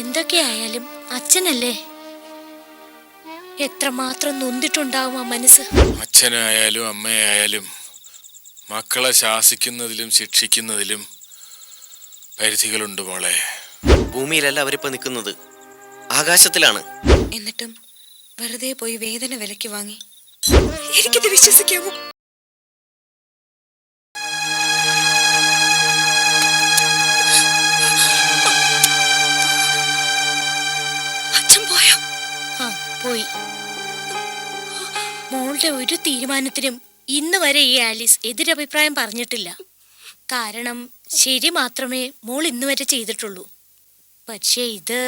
എന്തൊക്കെയായാലും അച്ഛനല്ലേ. എത്രമാത്രം നൊന്തിട്ടുണ്ടാവും ആ മനസ്സ്. അച്ഛനായാലും അമ്മയായാലും മക്കളെ ശാസിക്കുന്നതിലും ശിക്ഷിക്കുന്നതിലും പരിധികളുണ്ട് മോളെ. ഭൂമിയിലല്ല അവരിപ്പോ നിൽക്കുന്നത്, ആകാശത്തിലാണ്. എന്നിട്ടും വെറുതെ പോയി വേദന വിലയ്ക്ക് വാങ്ങി. എനിക്കിത് വിശ്വസിക്കാമോ? അച്ഛൻ പോയോ? ആ പോയി. മോളുടെ ഒരു തീരുമാനത്തിനും ഇന്ന് വരെ ഈ ആലീസ് എതിരഭിപ്രായം പറഞ്ഞിട്ടില്ല. കാരണം ശരി മാത്രമേ മോൾ ഇന്ന് വരെ ചെയ്തിട്ടുള്ളൂ. പക്ഷേ ഇത്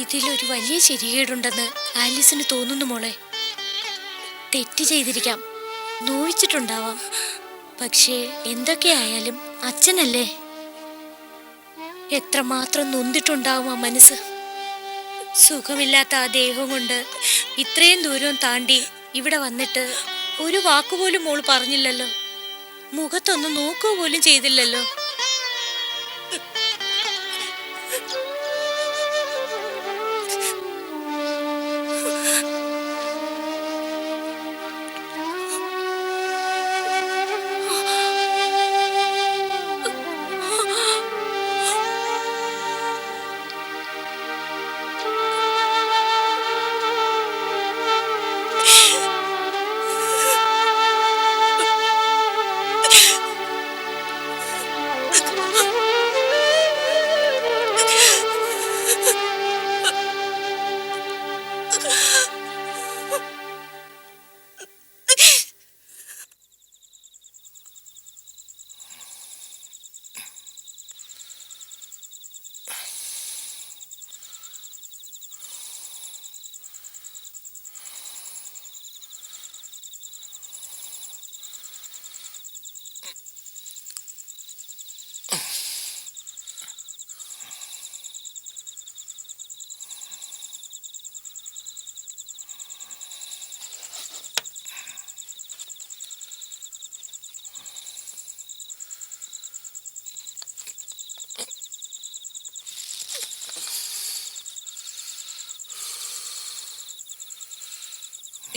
ഇതിലൊരു വലിയ ശരികേടുണ്ടെന്ന് ആലീസിന് തോന്നുന്നു മോളെ. തെറ്റ് ചെയ്തിരിക്കാം, നോവിച്ചിട്ടുണ്ടാവാം. പക്ഷേ എന്തൊക്കെയായാലും അച്ഛനല്ലേ. എത്രമാത്രം നൊന്തിട്ടുണ്ടാവും ആ മനസ്സ്. സുഖമില്ലാത്ത ആ ദേഹം കൊണ്ട് ഇത്രയും ദൂരം താണ്ടി ഇവിടെ വന്നിട്ട് ഒരു വാക്കുപോലും മോള് പറഞ്ഞില്ലല്ലോ. മുഖത്തൊന്നും നോക്കുക പോലും ചെയ്തില്ലല്ലോ.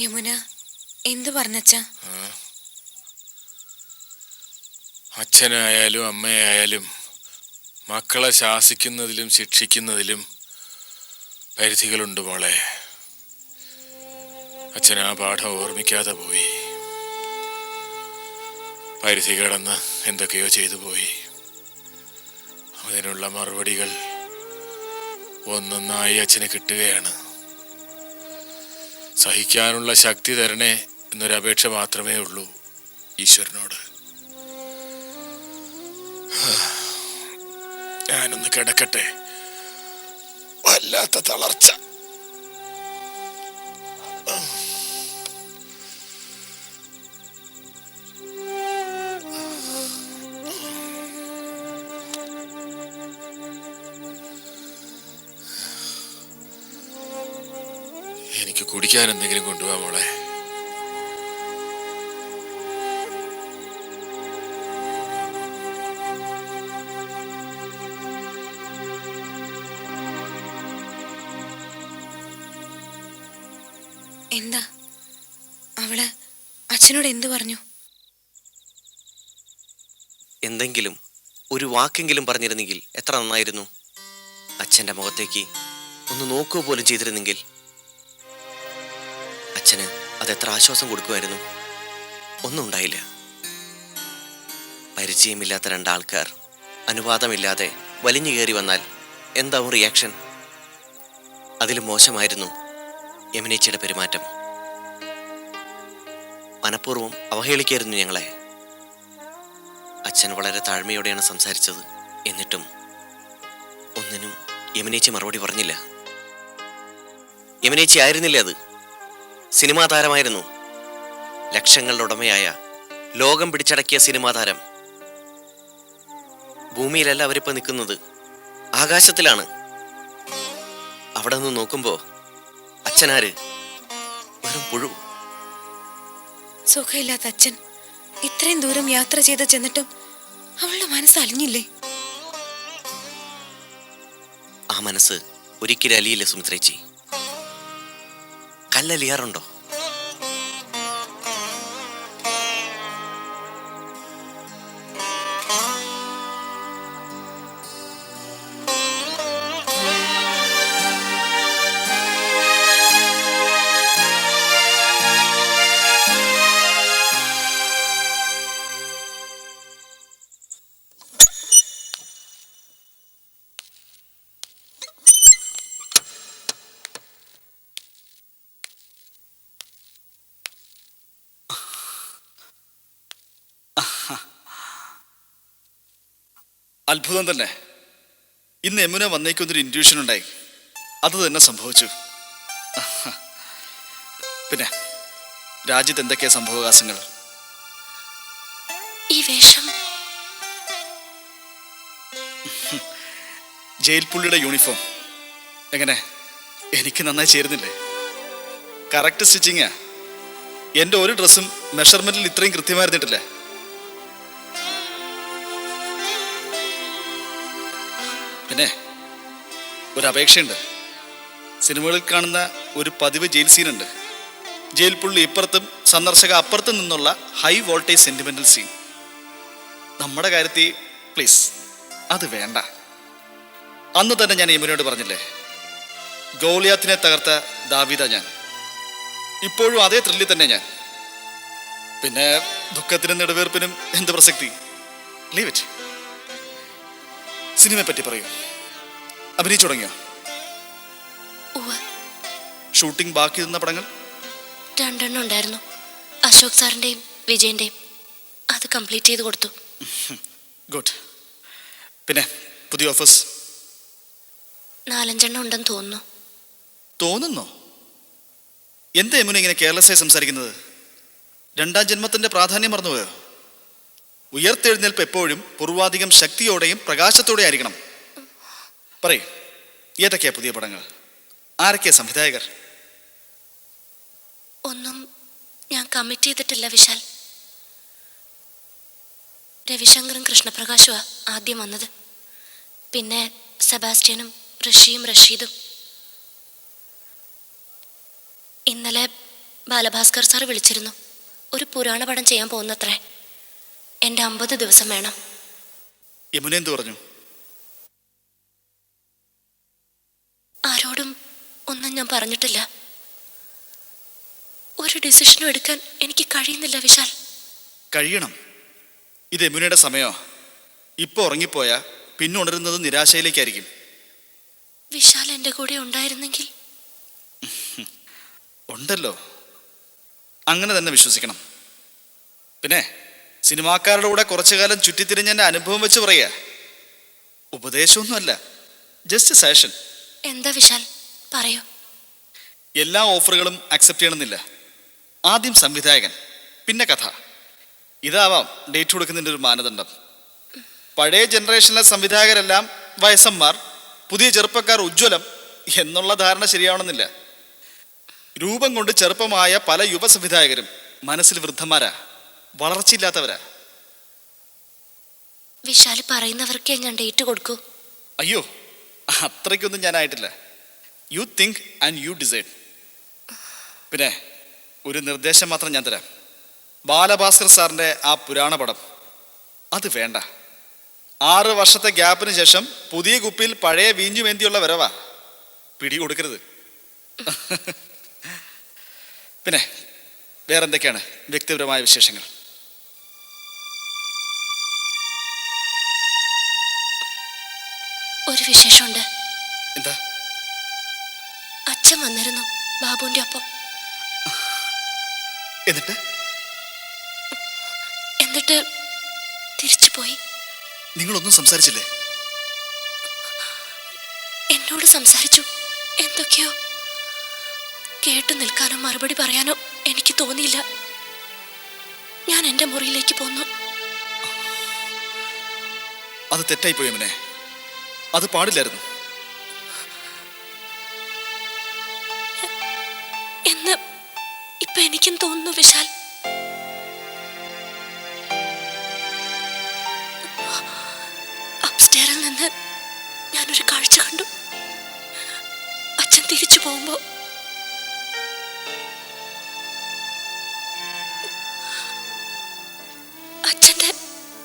യമുന എന്തു പറഞ്ഞച്ചാ? അച്ഛനായാലും അമ്മയായാലും മക്കളെ ശാസിക്കുന്നതിലും ശിക്ഷിക്കുന്നതിലും പരിധികളുണ്ട് മോളെ. അച്ഛൻ ആ പാഠം ഓർമ്മിക്കാതെ പോയി. പരിധി കടന്ന് എന്തൊക്കെയോ ചെയ്തു പോയി. അതിനുള്ള മറുപടികൾ ഒന്നൊന്നായി അച്ഛന് കിട്ടുകയാണ്. സഹിക്കാനുള്ള ശക്തി തരണേ എന്നൊരപേക്ഷ മാത്രമേ ഉള്ളൂ ഈശ്വരനോട്. ഞാനൊന്ന് കിടക്കട്ടെ, വല്ലാത്ത തളർച്ച. എനിക്ക് കുടിക്കാൻ എന്തെങ്കിലും കൊണ്ടുപോവാ മോളെ. എന്താ അവള് അച്ഛനോട് എന്തു പറഞ്ഞു? എന്തെങ്കിലും ഒരു വാക്കെങ്കിലും പറഞ്ഞിരുന്നെങ്കിൽ എത്ര നന്നായിരുന്നു. അച്ഛൻ്റെ മുഖത്തേക്ക് ഒന്ന് നോക്കുക പോലും ചെയ്തിരുന്നെങ്കിൽ അച്ഛന് അതെത്ര ആശ്വാസം കൊടുക്കുമായിരുന്നു. ഒന്നും ഉണ്ടായില്ല. പരിചയമില്ലാത്ത രണ്ടാൾക്കാർ അനുവാദമില്ലാതെ വലിഞ്ഞു കയറി വന്നാൽ എന്താവും റിയാക്ഷൻ? അതിലും മോശമായിരുന്നു യമുനേച്ചിയുടെ പെരുമാറ്റം. മനഃപൂർവ്വം അവഹേളിക്കായിരുന്നു ഞങ്ങളെ. അച്ഛൻ വളരെ താഴ്മയോടെയാണ് സംസാരിച്ചത്. എന്നിട്ടും ഒന്നിനും യമുനേച്ചി മറുപടി പറഞ്ഞില്ല. യമുനേച്ചി ആയിരുന്നില്ല അത്, സിനിമാ താരമായിരുന്നു. ലക്ഷങ്ങളുടെ ഉടമയായ, ലോകം പിടിച്ചടക്കിയ സിനിമാ താരം. ഭൂമിയിലല്ല അവരിപ്പോ നിൽക്കുന്നത്, ആകാശത്തിലാണ്. അവിടെ നിന്ന് നോക്കുമ്പോ അച്ഛനാര്? വെറും പുഴു. സുഖമില്ലാത്ത അച്ഛൻ ഇത്രയും ദൂരം യാത്ര ചെയ്ത് ചെന്നിട്ടും അവളുടെ മനസ്സ് അലിഞ്ഞില്ലേ? ആ മനസ്സ് ഒരിക്കലും അലിയില്ല സുമിത്രേച്ചി. കല്ലലിയാറുണ്ടോ? അത്ഭുതം തന്നെ. ഇന്ന് യമുന വന്നേക്കൊന്നൊരു ഇൻറ്റ്യൂഷൻ ഉണ്ടായി. അത് തന്നെ സംഭവിച്ചു. പിന്നെ രാജ്യത്ത് എന്തൊക്കെയാ സംഭവവികാസങ്ങൾ? ഈ വേഷം ജയിൽ പുള്ളിയുടെ യൂണിഫോം എങ്ങനെ? എനിക്ക് നന്നായി ചേരുന്നില്ലേ? കറക്റ്റ് സ്റ്റിച്ചിങ്ങാ. എൻ്റെ ഒരു ഡ്രസ്സും മെഷർമെന്റിൽ ഇത്രയും കൃത്യമായിരുന്നിട്ടില്ല. പിന്നെ ഒരു അപേക്ഷയുണ്ട്. സിനിമകളിൽ കാണുന്ന ഒരു പതിവ് ജയിൽ സീനുണ്ട്. ജയിൽ പുള്ളി ഇപ്പുറത്തും സന്ദർശക അപ്പുറത്തും നിന്നുള്ള ഹൈ വോൾട്ടേജ് സെന്റിമെന്റൽ സീൻ. നമ്മുടെ കാര്യത്തിൽ പ്ലീസ് അത് വേണ്ട. അന്ന് തന്നെ ഞാൻ യമുനയോട് പറഞ്ഞില്ലേ, ഗോളിയാത്തിനെ തകർത്ത ദാവീദ ഞാൻ. ഇപ്പോഴും അതേ ത്രില്ലിൽ തന്നെ ഞാൻ. പിന്നെ ദുഃഖത്തിനും നെടുവേർപ്പിനും എന്ത് പ്രസക്തി? Leave it. സിനിമയെ പറ്റി പറയൂ. അഭിനയിച്ചു തുടങ്ങിയോ? ഷൂട്ടിംഗ് ബാക്കി നിന്ന പടങ്ങൾ 2 ഉണ്ടായിരുന്നു. അശോക് സാറിന്റെയും വിജയന്റെയും. അത് കംപ്ലീറ്റ് ചെയ്ത് കൊടുത്തു. ഗുഡ്. പിന്നെ പുതിയ ഓഫേഴ്സ്? 4-5 ഉണ്ടെന്ന് തോന്നുന്നു. തോന്നുന്നോ? എന്താ യമുന ഇങ്ങനെ കെയർലെസ്സായി സംസാരിക്കുന്നത്? 2ാം ജന്മത്തിന്റെ പ്രാധാന്യം മറന്നുപോയോ? ഉയർത്തെഴുന്നേൽപ്പ് എപ്പോഴും പൂർവാധികം ശക്തിയോടെയും പ്രകാശത്തോടെ ആയിരിക്കണം. പറയൂ, ഏതൊക്കെയാ പുതിയ പടങ്ങൾ? ആരൊക്കെയാ സംവിധായകർ? ഒന്നും ഞാൻ കമ്മിറ്റ് ചെയ്തിട്ടില്ല വിശാൽ. രവിശങ്കറും കൃഷ്ണപ്രകാശുവാ ആദ്യം വന്നത്. പിന്നെ സെബാസ്റ്റ്യനും ഋഷിയും റഷീദും. ഇന്നലെ ബാലഭാസ്കർ സാർ വിളിച്ചിരുന്നു. ഒരു പുരാണ പടം ചെയ്യാൻ പോകുന്നത്രേ. എൻ്റെ 50 ദിവസം വേണം. യമുന എന്തു പറഞ്ഞു? ആരോടും ഒന്നും ഞാൻ പറഞ്ഞിട്ടില്ല. ഒരു ഡിസിഷനും എടുക്കാൻ എനിക്ക് കഴിയുന്നില്ല വിശാൽ. കഴിയണം. ഇത് യമുനയുടെ സമയമോ? ഇപ്പോൾ ഉറങ്ങിപ്പോയാ പിന്നെ ഉണരുന്നത് നിരാശയിലേക്കായിരിക്കും. വിശാൽ എൻ്റെ കൂടെ ഉണ്ടായിരുന്നെങ്കിൽ. ഉണ്ടല്ലോ, അങ്ങനെ തന്നെ വിശ്വസിക്കണം. പിന്നെ സിനിമാക്കാരുടെ കൂടെ കുറച്ചു കാലം ചുറ്റിത്തിരിഞ്ഞ എൻ്റെ അനുഭവം വെച്ച് പറയുക. ഉപദേശമൊന്നുമല്ല, ജസ്റ്റ് സജഷൻ. എന്താ വിശാൽ, പറയൂ. എല്ലാ ഓഫറുകളും അക്സെപ്റ്റ് ചെയ്യണമെന്നില്ല. ആദ്യം സംവിധായകൻ, പിന്നെ കഥ. ഇതാവാം ഡേറ്റ് കൊടുക്കുന്നതിൻ്റെ ഒരു മാനദണ്ഡം. പഴയ ജനറേഷനിലെ സംവിധായകരെല്ലാം വയസ്സന്മാർ, പുതിയ ചെറുപ്പക്കാർ ഉജ്ജ്വലം എന്നുള്ള ധാരണ ശരിയാവണമെന്നില്ല. രൂപം കൊണ്ട് ചെറുപ്പമായ പല യുവ സംവിധായകരും മനസ്സിൽ വൃദ്ധന്മാരാ, വളർച്ചയില്ലാത്തവരാ. വിശാൽ പറയുന്നവർക്കേ ഞാൻ ഡേറ്റ് കൊടുക്കൂ. അയ്യോ, അത്രയ്ക്കൊന്നും ഞാനായിട്ടില്ല. You think and you decide. പിന്നെ ഒരു നിർദ്ദേശം മാത്രം ഞാൻ തരാം. ബാലഭാസ്കർ സാറിൻ്റെ ആ പുരാണ പടം അത് വേണ്ട. 6 വർഷത്തെ ഗ്യാപ്പിന് ശേഷം പുതിയ കുപ്പിയിൽ പഴയ വീഞ്ഞുമേന്തിയുള്ള വരവാ. പിടി കൊടുക്കരുത്. പിന്നെ വേറെന്തൊക്കെയാണ് വ്യക്തിപരമായ വിശേഷങ്ങൾ? ഒരു വിശേഷമുണ്ട്. എന്താ? അച്ഛൻ വന്നിരുന്നു ബാബുവിന്റെ ഒപ്പം. എന്നിട്ട് തിരിച്ചു പോയി. നിങ്ങളൊന്നും സംസാരിച്ചില്ലേ? എന്നോട് സംസാരിച്ചു. എന്തൊക്കെയോ. കേട്ടു നിൽക്കാനോ മറുപടി പറയാനോ എനിക്ക് തോന്നിയില്ല. ഞാൻ എൻ്റെ മുറിയിലേക്ക് പോന്നു. അത് തെറ്റായിപ്പോയി യമുനെ. അത് പാടില്ലായിരുന്നു. ഇപ്പൊ എനിക്കും തോന്നുന്നു വിശാൽ. അപ്സ്റ്റേറിൽ നിന്ന് ഞാനൊരു കാഴ്ച കണ്ടു. അച്ഛൻ തിരിച്ചു പോകുമ്പോ അച്ഛന്റെ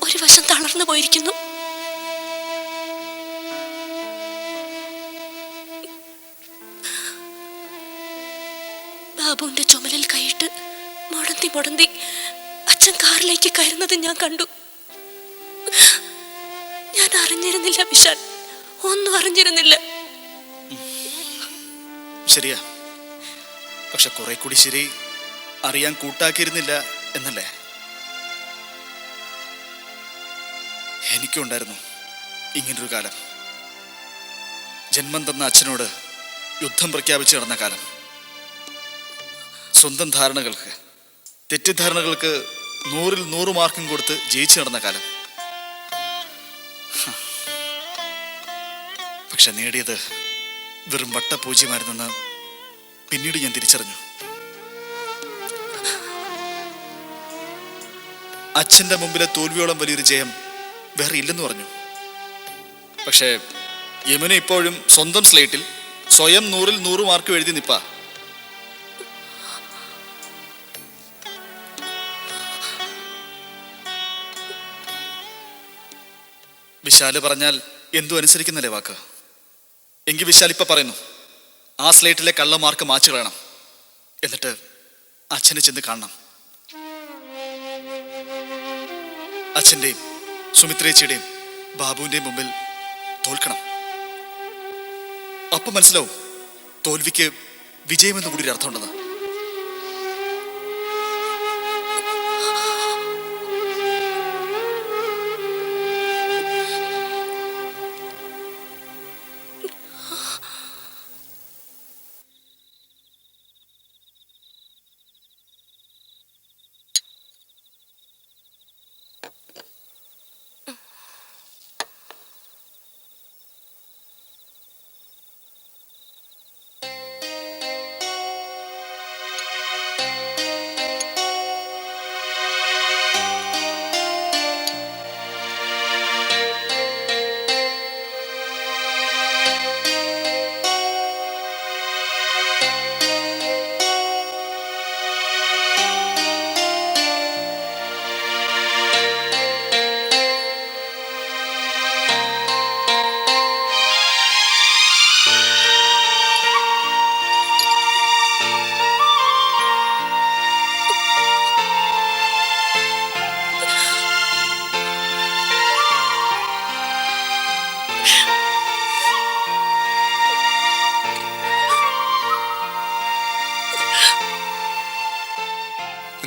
ഒരു വശം തളർന്നു പോയിരിക്കുന്നു. ബാബുവിന്റെ ചുമലിൽ കൈയിട്ട് മുടന്തി മുടന്തി അച്ഛൻ കാറിലേക്ക് കയറുന്നത് ഞാൻ കണ്ടു. ഞാൻ അറിഞ്ഞിരുന്നില്ല വിശാൽ, ഒന്നും അറിഞ്ഞിരുന്നില്ല. ശരിയാ, പക്ഷെ കുറെ കൂടി ശരി അറിയാൻ കൂട്ടാക്കിയിരുന്നില്ല എന്നല്ലേ? എനിക്കും ഉണ്ടായിരുന്നു ഇങ്ങനൊരു കാലം. ജന്മം തന്ന അച്ഛനോട് യുദ്ധം പ്രഖ്യാപിച്ചു നടന്ന കാലം. സ്വന്തം ധാരണകൾക്ക്, തെറ്റിദ്ധാരണകൾക്ക് 100-ൽ 100 മാർക്കും കൊടുത്ത് ജയിച്ചു നടന്ന കാലം. പക്ഷെ നേടിയത് വെറും വട്ടപൂജ്യമായിരുന്നെന്ന് പിന്നീട് ഞാൻ തിരിച്ചറിഞ്ഞു. അച്ഛൻ്റെ മുമ്പിലെ തോൽവിയോളം വലിയൊരു ജയം വേറെ ഇല്ലെന്ന് പറഞ്ഞു. പക്ഷേ യമുന ഇപ്പോഴും സ്വന്തം സ്ലേറ്റിൽ സ്വയം 100-ൽ 100 മാർക്ക് എഴുതി നിപ്പാ. വിശാല് പറഞ്ഞാൽ എന്തു അനുസരിക്കുന്നല്ലേ വാക്ക്? എങ്കിൽ വിശാൽ ഇപ്പൊ പറയുന്നു, ആ സ്ലേറ്റിലെ കള്ള മാർക്ക് മാച്ചു കളയണം. എന്നിട്ട് അച്ഛനെ ചെന്ന് കാണണം. അച്ഛൻ്റെയും സുമിത്രേച്ചിയുടെയും ബാബുവിൻ്റെയും മുമ്പിൽ തോൽക്കണം. അപ്പം മനസ്സിലാവും തോൽവിക്ക് വിജയമെന്ന് കൂടി ഒരു അർത്ഥമുണ്ടെന്ന്.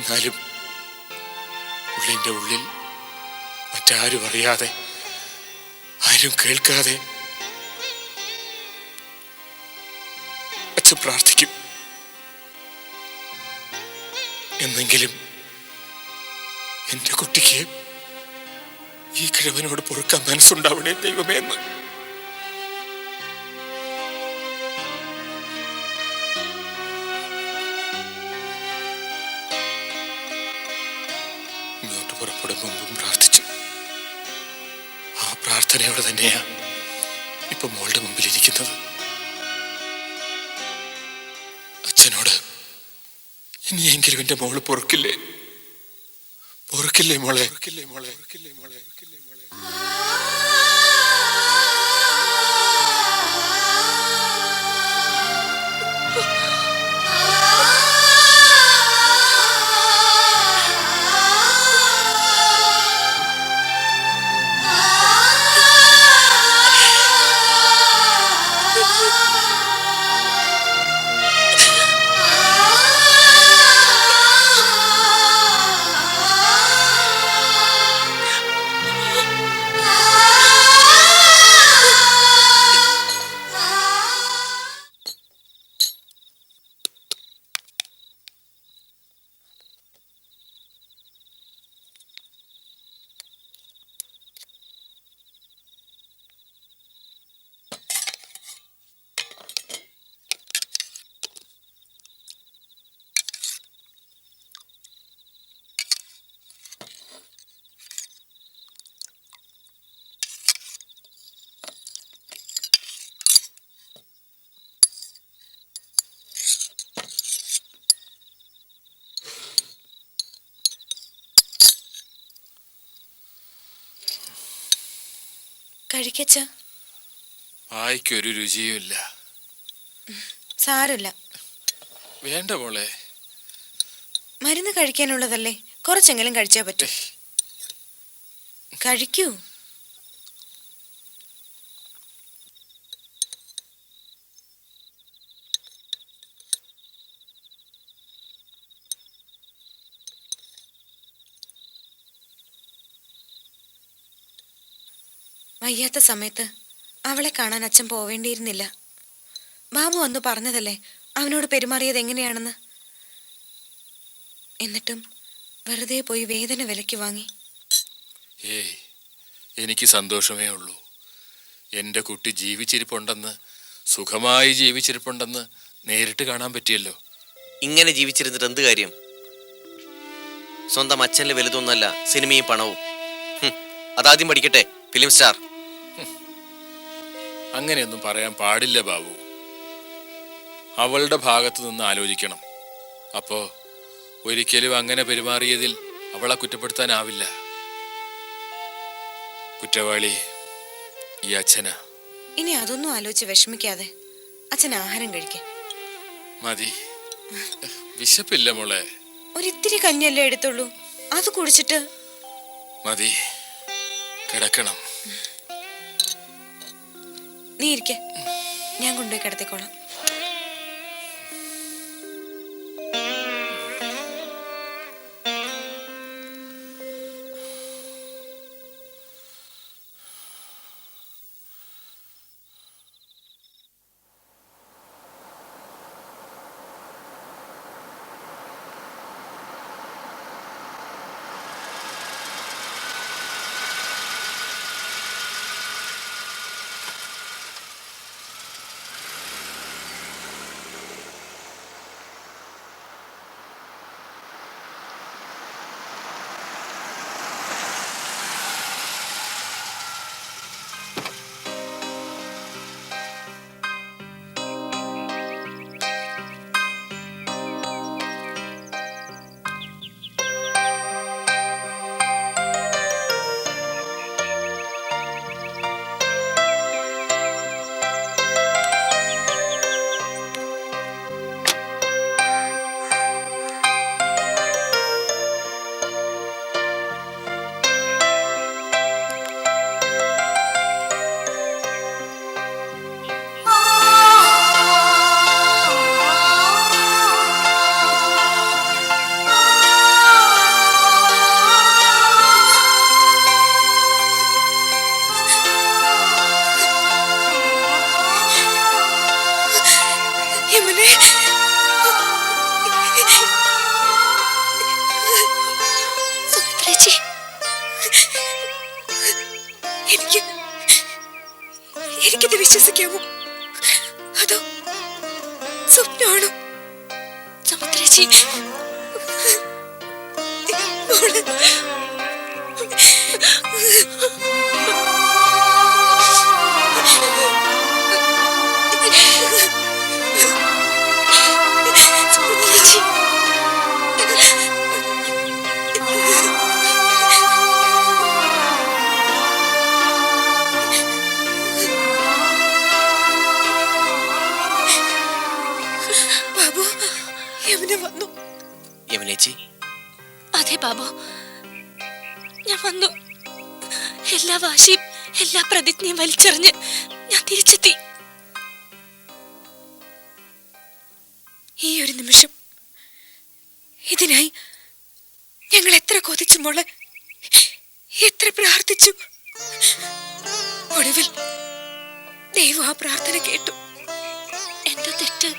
എന്നാലും ഉള്ളിൻ്റെ ഉള്ളിൽ മറ്റാരും അറിയാതെ, ആരും കേൾക്കാതെ അച്ഛൻ പ്രാർത്ഥിക്കും. എന്നെങ്കിലും എൻ്റെ കുട്ടിക്ക് ഈ കിഴവനോട് പൊറുക്കാൻ മനസ്സുണ്ടാവണേ ദൈവമേ എന്ന്. ഇങ്ങോട്ട് പുറപ്പെടും മുമ്പും പ്രാർത്ഥിച്ചു. ആ പ്രാർത്ഥനയോടെ തന്നെയാ ഇപ്പൊ മോളുടെ മുമ്പിലിരിക്കുന്നത്. അച്ഛനോട് ഇനിയെങ്കിലും എൻ്റെ മോള് പൊറുക്കില്ലേ, പൊറുക്കില്ലേ മോളെ, പൊറുക്കില്ലേ മോളെ, പൊറുക്കില്ലേ മോളെ, പൊറുക്കില്ലേ മോളെ. Ah! കഴിക്കച്ച. വായിക്കൊരു രുചിയുമില്ല. സാരമില്ല, വേണ്ട മോളെ. മരുന്ന് കഴിക്കാനുള്ളതല്ലേ, കുറച്ചെങ്കിലും കഴിച്ചാ പറ്റൂ. കഴിക്കൂ. വയ്യാത്ത സമയത്ത് അവളെ കാണാൻ അച്ഛൻ പോവേണ്ടിയിരുന്നില്ല. ബാബു വന്നു പറഞ്ഞതല്ലേ അവനോട് പെരുമാറിയത് എങ്ങനെയാണെന്ന്. എന്നിട്ടും വെറുതെ പോയി വേദന വിലയ്ക്ക് വാങ്ങി. ഏയ്, എനിക്ക് സന്തോഷമേ ഉള്ളൂ. എൻ്റെ കുട്ടി ജീവിച്ചിരിപ്പുണ്ടെന്ന്, സുഖമായി ജീവിച്ചിരിപ്പുണ്ടെന്ന് നേരിട്ട് കാണാൻ പറ്റിയല്ലോ. ഇങ്ങനെ ജീവിച്ചിരുന്നിട്ട് എന്ത് കാര്യം? സ്വന്തം അച്ഛനിൽ വലുതൊന്നല്ല സിനിമയും പണവും. അതാദ്യം പഠിക്കട്ടെ ഫിലിം സ്റ്റാർ. അങ്ങനെയൊന്നും പറയാൻ പാടില്ല ബാബു. അവളുടെ ഭാഗത്ത് നിന്ന് ആലോചിക്കണം. അപ്പോ ഒരിക്കലും അങ്ങനെ പെരുമാറിയതിൽ അവളെ കുറ്റപ്പെടുത്താനാവില്ല. കുറ്റവാളി ഈ അച്ഛനാ. ഇനി അതൊന്നും ആലോചിച്ച് വിഷമിക്കാതെ അച്ഛൻ ആഹാരം കഴിക്കേ. മതി, വിശപ്പില്ല മോളെ. ഒരിത്തിരി കഞ്ഞല്ലേ എടുത്തുള്ളൂ, അത് കുടിച്ചിട്ട് മതി, കിടക്കണം. നീ ഇരിക്കെ, ഞാൻ കൊണ്ടുപോയി കിടത്തിക്കോളാം. എനിക്കിത് വിശ്വസിക്കാമോ, അതോ സ്വപ്നമാണോ? സമുദ്രേച്ചി, യമുനേച്ചി. അതെ ബാബു, ഞാൻ വന്നു. എല്ലാ വാശിയും എല്ലാ പ്രതിജ്ഞയും വലിച്ചെറിഞ്ഞ് ഞാൻ തിരിച്ചെത്തി. ഈ ഒരു നിമിഷം ഇതിനായി ഞങ്ങൾ എത്ര കൊതിച്ചു മോളെ, എത്ര പ്രാർത്ഥിച്ചു. ഒടുവിൽ ദൈവം ആ പ്രാർത്ഥന കേട്ടു. എന്റെ തെറ്റ്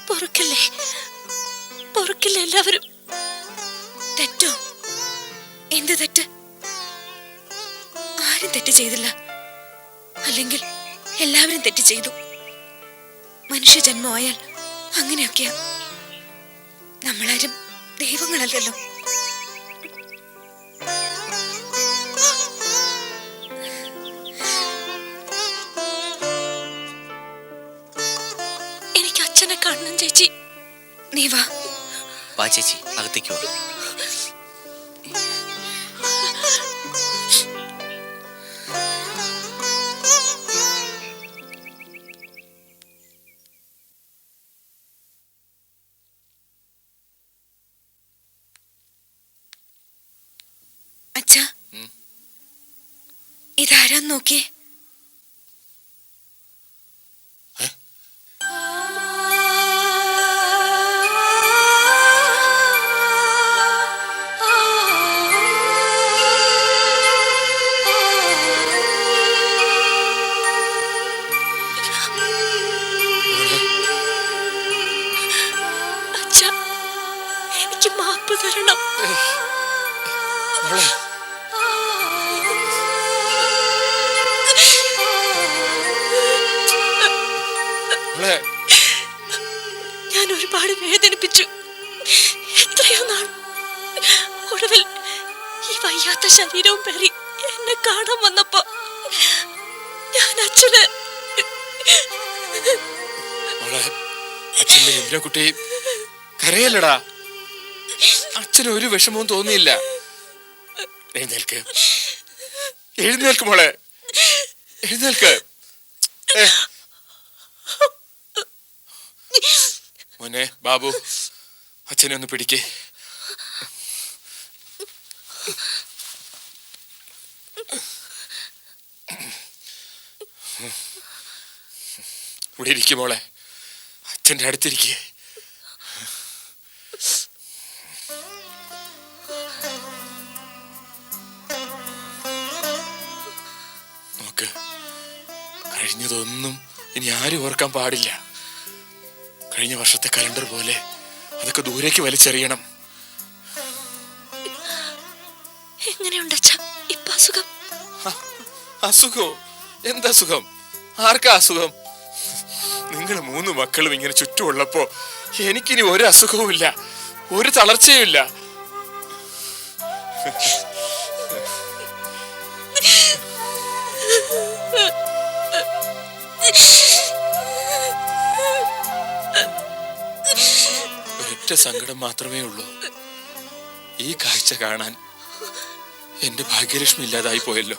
പൊറുക്കല്ലേ, പൊറുക്കില്ല എല്ലാവരും. തെറ്റോ? എന്ത് തെറ്റ്? ആരും തെറ്റ് ചെയ്തില്ല. അല്ലെങ്കിൽ എല്ലാവരും തെറ്റ് ചെയ്തു. മനുഷ്യജന്മമായാൽ അങ്ങനെയൊക്കെയാ. നമ്മളാരും ദൈവങ്ങളല്ലല്ലോ. എനിക്ക് അച്ഛനെ കാണണം ചേച്ചി. നീ വാ. വാ ചേച്ചി, അകത്തേക്ക് വാ. ആരാന്ന് നോക്കിയേ. ഏ? അച്ഛാ, എനിക്ക് മാപ്പ് തരണം. മോളെ മോളെ ഞാൻ ഒരുപാട് വേദനിപ്പിച്ചു. എത്രയോ നാൾ. ഒടുവിൽ ഈ വയ്യാത്ത ശരീരവും പേറി എന്നെ കാണാൻ വന്നപ്പോ ഞാൻ അച്ഛന് മോളെ അച്ഛന്റെ എന്റെ കരയല്ലടാ. അച്ഛന് ഒരു വിഷമവും തോന്നിയില്ല. എഴുന്നേൽക്ക്, എഴുന്നേൽക്ക് മോളെ, എഴുന്നേൽക്ക്. മോനെ ബാബു, അച്ഛനെ ഒന്ന് പിടിക്കേ. ഇവിടെ ഇരിക്കും മോളെ, അച്ഛൻ്റെ അടുത്തിരിക്കേ. നോക്ക്, കഴിഞ്ഞതൊന്നും ഇനി ആരും ഓർക്കാൻ പാടില്ല. കഴിഞ്ഞ വർഷത്തെ കലണ്ടർ പോലെ അതൊക്കെ ദൂരേക്ക് വലിച്ചെറിയണം. എങ്ങനെയുണ്ട് അച്ഛാ ഇപ്പൊ അസുഖം? അസുഖോ? എന്താ സുഖം? ആർക്കാ അസുഖം? നിങ്ങൾ 3 മക്കളും ഇങ്ങനെ ചുറ്റുമുള്ളപ്പോ എനിക്കിനി ഒരു അസുഖവും ഇല്ല, ഒരു തളർച്ചയും ഇല്ല. ഒരൊറ്റ സങ്കടം മാത്രമേ ഉള്ളൂ. ഈ കാഴ്ച കാണാൻ എന്റെ ഭാഗ്യലക്ഷ്മി ഇല്ലാതായി പോയല്ലോ.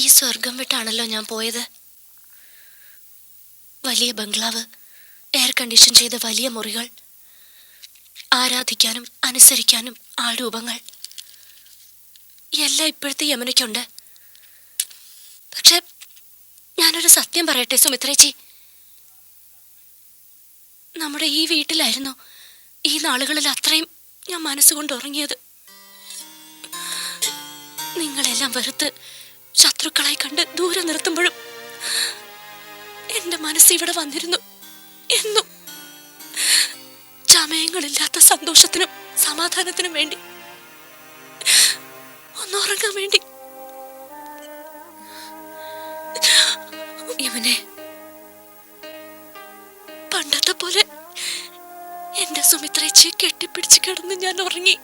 ഈ സ്വർഗം വിട്ടാണല്ലോ ഞാൻ പോയത്. വലിയ ബംഗ്ലാവ്, എയർ കണ്ടീഷൻ ചെയ്ത വലിയ മുറികൾ, ആരാധിക്കാനും അനുസരിക്കാനും ആൾരൂപങ്ങൾ എല്ലാം ഇപ്പോഴത്തെ യമുനയ്ക്കുണ്ട്. പക്ഷെ ഞാനൊരു സത്യം പറയട്ടെ സുമിത്രേച്ചി, നമ്മുടെ ഈ വീട്ടിലായിരുന്നു ഈ നാളുകളിൽ അത്രയും ഞാൻ മനസ്സുകൊണ്ട് ഉറങ്ങിയത്. നിങ്ങളെല്ലാം വെറുത്ത് ശത്രുക്കളായി കണ്ട് ദൂരെ നിർത്തുമ്പോഴും എന്റെ മനസ്സ് ഇവിടെ വന്നിരുന്നു. എന്നും ചമയങ്ങളില്ലാത്ത സന്തോഷത്തിനും സമാധാനത്തിനും വേണ്ടി, ഒന്നുറങ്ങാൻ വേണ്ടി. യമുനെ, പണ്ടത്തെ പോലെ എന്റെ സുമിത്രേച്ചിയെ കെട്ടിപ്പിടിച്ച് കിടന്ന് ഞാൻ ഉറങ്ങി.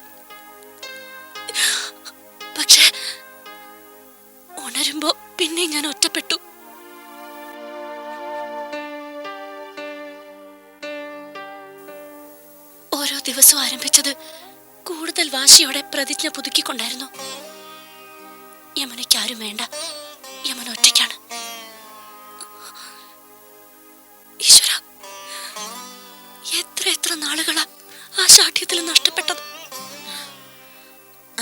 പക്ഷെ ഉണരുമ്പോ പിന്നെ ഞാൻ ഒറ്റപ്പെട്ടു. ഓരോ ദിവസവും ആരംഭിച്ചത് കൂടുതൽ വാശിയോടെ പ്രതിജ്ഞ പുതുക്കിക്കൊണ്ടായിരുന്നു. യമുനയ്ക്ക് ആരും വേണ്ട, യമന ഒറ്റയ്ക്കാണ്. ഈശ്വര, എത്ര എത്ര നാളുകളാ ആ ശാഠ്യത്തിൽ നഷ്ടപ്പെട്ടത്.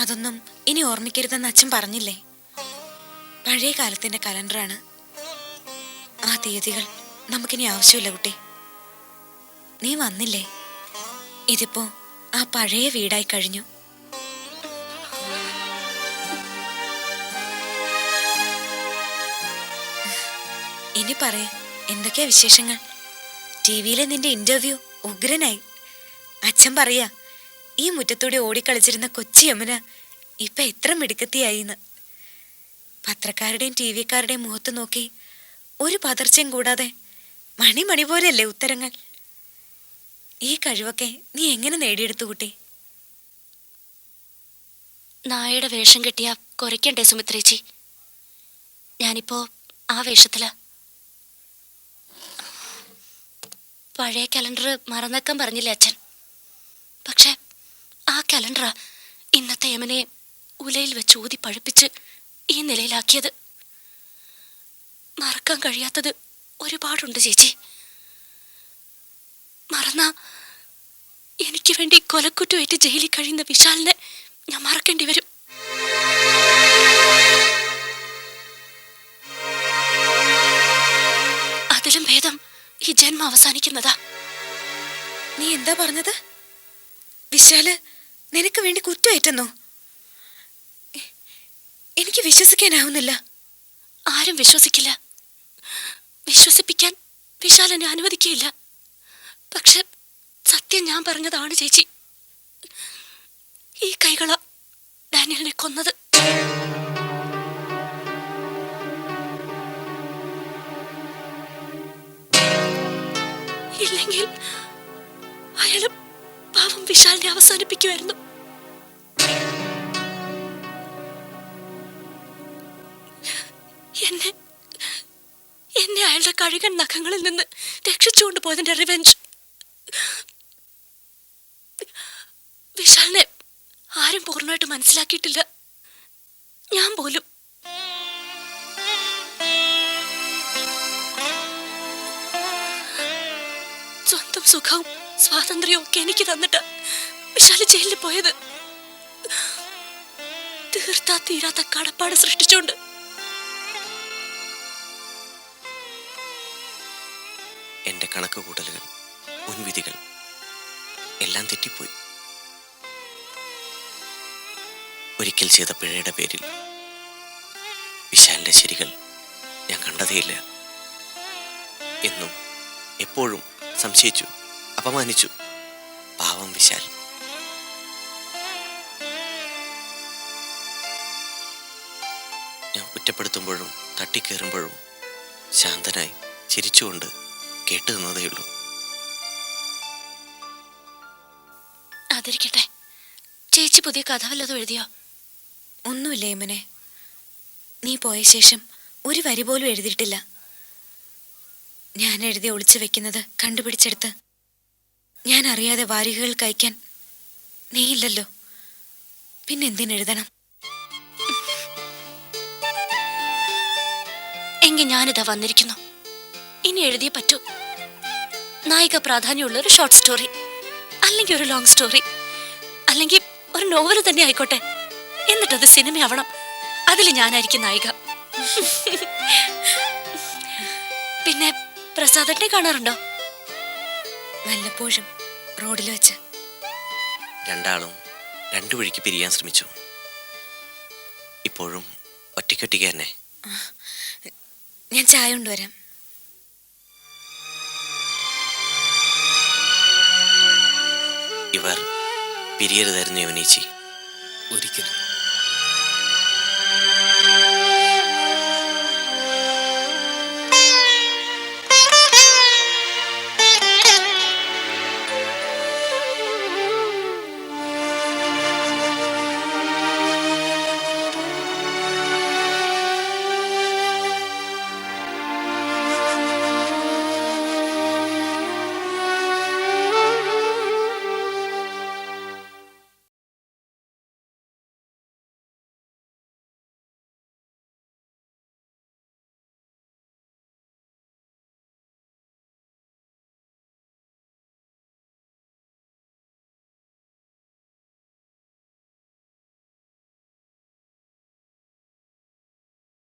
അതൊന്നും ഇനി ഓർമ്മിക്കരുതെന്ന് അച്ഛൻ പറഞ്ഞില്ലേ? പഴയ കാലത്തിന്റെ കലണ്ടറാണ്. ആ തീയതികൾ നമുക്കിനി ആവശ്യമില്ല കുട്ടി. നീ വന്നില്ലേ, ഇതിപ്പോ ആ പഴയ വീടായി കഴിഞ്ഞു. ഇനി പറയ, എന്തൊക്കെയാ വിശേഷങ്ങൾ? ടിവിയിലെ നിന്റെ ഇന്റർവ്യൂ ഉഗ്രനായി. അച്ഛൻ പറയാ, ഈ മുറ്റത്തൂടെ ഓടിക്കളിച്ചിരുന്ന കൊച്ചി യമുന ഇപ്പൊ എത്ര മിടുക്കത്തിയായിന്ന്. പത്രക്കാരുടെയും ടി വിക്കാരുടെയും മുഖത്ത് നോക്കി ഒരു പതർച്ചയും കൂടാതെ മണി പോലെയല്ലേ ഉത്തരങ്ങൾ. ഈ കഴിവൊക്കെ നീ എങ്ങനെ നേടിയെടുത്തു കുട്ടി? നായയുടെ വേഷം കെട്ടിയ കുരയ്ക്കണ്ടേ സുമിത്രേച്ചി? ഞാനിപ്പോ ആ വേഷത്തില. പഴയ കലണ്ടർ മറന്നേക്കാൻ പറഞ്ഞില്ലേ അച്ഛൻ? പക്ഷെ ആ കലണ്ടറാ ഇന്നത്തെ യമനെ ഉലയിൽ വെച്ച് ഊതി പഴുപ്പിച്ച് ഈ നിലയിലാക്കിയത്. മറക്കാൻ കഴിയാത്തത് ഒരുപാടുണ്ട് ചേച്ചി. മറന്ന എനിക്ക് വേണ്ടി കൊലക്കുറ്റമേറ്റ് ജയിലിൽ കഴിയുന്ന വിശാലിനെ ഞാൻ മറക്കേണ്ടി വരും. അതിലും ഭേദം ഈ ജന്മം അവസാനിക്കുന്നതാ. നീ എന്താ പറഞ്ഞത്? വിശാല് നിനക്ക് വേണ്ടി കുറ്റമേറ്റെന്നോ? എനിക്ക് വിശ്വസിക്കാനാവുന്നില്ല. ആരും വിശ്വസിക്കില്ല. വിശ്വസിപ്പിക്കാൻ വിശാൽ എന്നെ അനുവദിക്കുകയില്ല. പക്ഷെ സത്യം ഞാൻ പറഞ്ഞതാണ് ചേച്ചി. ഈ കൈകള ഡാനിയലിനെ കൊന്നത്. ഇല്ലെങ്കിൽ അയാളും പാവം വിശാലിനെ അവസാനിപ്പിക്കുമായിരുന്നു. എന്നെ അയാളുടെ കഴുകൻ നഖങ്ങളിൽ നിന്ന് രക്ഷിച്ചുകൊണ്ട് പോയതിന്റെ റിവെഞ്ച്. വിശാലിനെ ആരും പൂർണ്ണമായിട്ട് മനസ്സിലാക്കിയിട്ടില്ല, ഞാൻ പോലും. സ്വന്തം സുഖവും സ്വാതന്ത്ര്യവും ഒക്കെ എനിക്ക് തന്നിട്ട് വിശാല് ജയിലിൽ പോയത്. തീർത്താ തീരാത്ത കടപ്പാട് സൃഷ്ടിച്ചോണ്ട്. എൻ്റെ കണക്ക് കൂട്ടലുകൾ, മുൻവിധികൾ എല്ലാം തെറ്റിപ്പോയി. ഒരിക്കൽ ചെയ്ത പിഴയുടെ പേരിൽ വിശാലിൻ്റെ ശരികൾ ഞാൻ കണ്ടതേയില്ല. എന്നും എപ്പോഴും സംശയിച്ചു, അപമാനിച്ചു. പാവം വിശാൽ. ഞാൻ കുറ്റപ്പെടുത്തുമ്പോഴും തട്ടിക്കേറുമ്പോഴും ശാന്തനായി ചിരിച്ചുകൊണ്ട് കേട്ടു നിന്നതേയുള്ളൂ. അതിരിക്കട്ടെ, ചേച്ചി പുതിയ കഥ വല്ലതും എഴുതിയോ? ഒന്നുമില്ല യമനെ. നീ പോയ ശേഷം ഒരു വരി പോലും എഴുതിയിട്ടില്ല. ഞാൻ എഴുതി ഒളിച്ചു വെക്കുന്നത് കണ്ടുപിടിച്ചെടുത്ത് ഞാൻ അറിയാതെ വാരികകൾ കഴിക്കാൻ നീയില്ലല്ലോ. പിന്നെന്തിനെഴുതണം? എങ്കിൽ ഞാനിതാ വന്നിരിക്കുന്നു. ഇനി എഴുതിയേ പറ്റൂ. നായിക പ്രാധാന്യമുള്ള ഒരു ഷോർട്ട് സ്റ്റോറി, അല്ലെങ്കിൽ ഒരു ലോങ് സ്റ്റോറി, അല്ലെങ്കിൽ ഒരു നോവൽ തന്നെ ആയിക്കോട്ടെ. എന്നിട്ടത് സിനിമയാവണം. അതിൽ ഞാനായിരിക്കും നായിക. പിന്നെ പ്രസാദനെ കാണാറുണ്ടോ? വല്ലപ്പോഴും റോഡിൽ വെച്ച്. രണ്ടാളും രണ്ടു വഴിക്ക് പിരിയാൻ ശ്രമിച്ചു. ഇപ്പോഴും ഒറ്റയ്ക്കൊറ്റയ്ക്ക് തന്നെ. ഞാൻ ചായ കൊണ്ടുവരാം. ഇവർ പിരിയരുതായിരുന്നു യവനേച്ചി. ഒരിക്കലും.